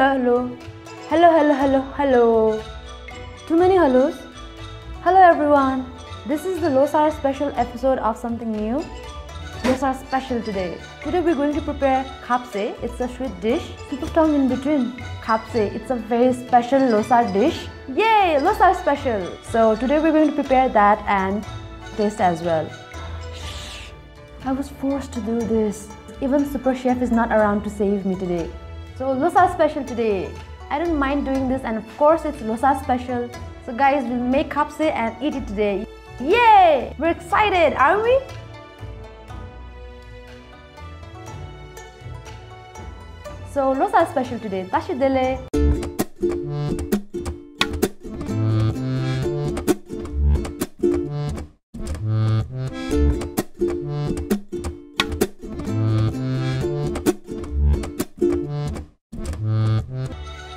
hello. Hello. Too many hellos. Hello everyone. This is the Losar special episode of something new. Losar special today. Today we're going to prepare Khapse. It's a sweet dish. Slip of tongue in between. Khapse. It's a very special Losar dish. Yay! Losar special. So today we're going to prepare that and taste as well. Shh. I was forced to do this. Even Super Chef is not around to save me today. So Losar special today. I don't mind doing this, and of course it's Losar special. So guys, we'll make Khapse and eat it today. Yay! We're excited, aren't we? So Losar special today. Tashi, Delek.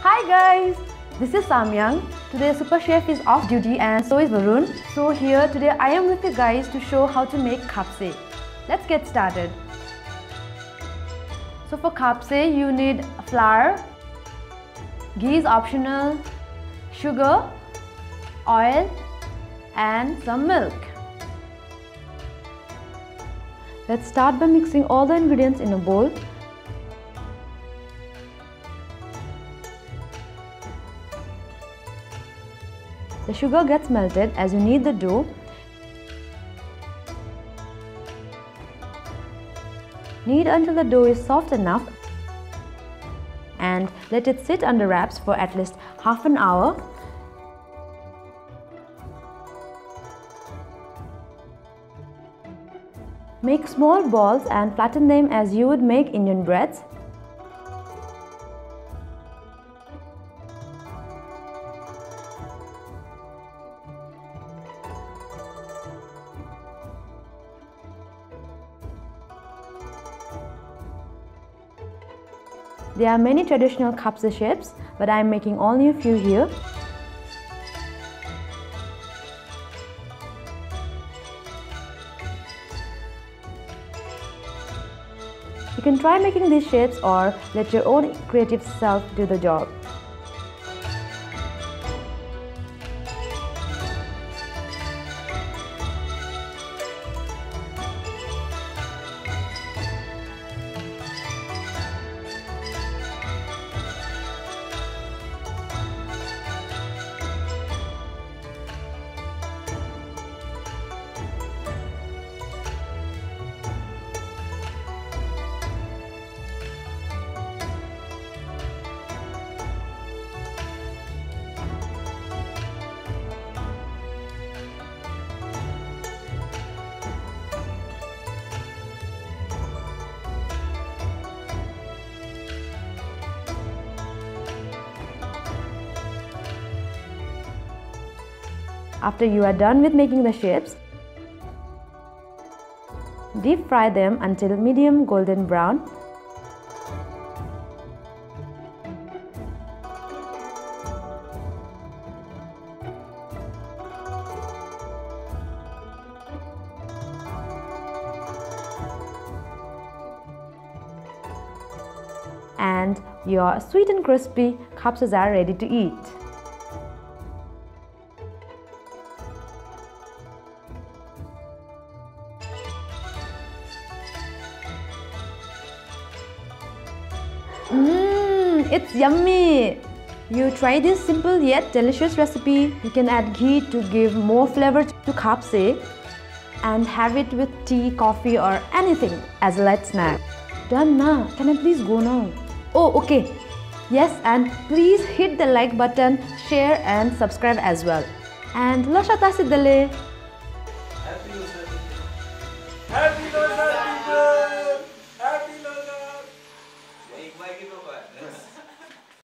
Hi guys, this is Samyang. Today Super Chef is off duty and so is Varun. So here today I am with you guys to show how to make Khapse. Let's get started. So for Khapse you need flour, ghee is optional, sugar, oil and some milk. Let's start by mixing all the ingredients in a bowl. The sugar gets melted as you knead the dough. Knead until the dough is soft enough and let it sit under wraps for at least half an hour. Make small balls and flatten them as you would make Indian breads. There are many traditional Khapse shapes, but I am making only a few here. You can try making these shapes or let your own creative self do the job. After you are done with making the shapes, deep fry them until medium golden brown. And your sweet and crispy Khapses are ready to eat. It's yummy! You try this simple yet delicious recipe. You can add ghee to give more flavor to Khapse and have it with tea, coffee or anything as a light snack. Done now. Can I please go now? Oh, okay. Yes, and please hit the like button, share and subscribe as well. And Losar Tashi, Delek. Happy Losar! Happy Losar!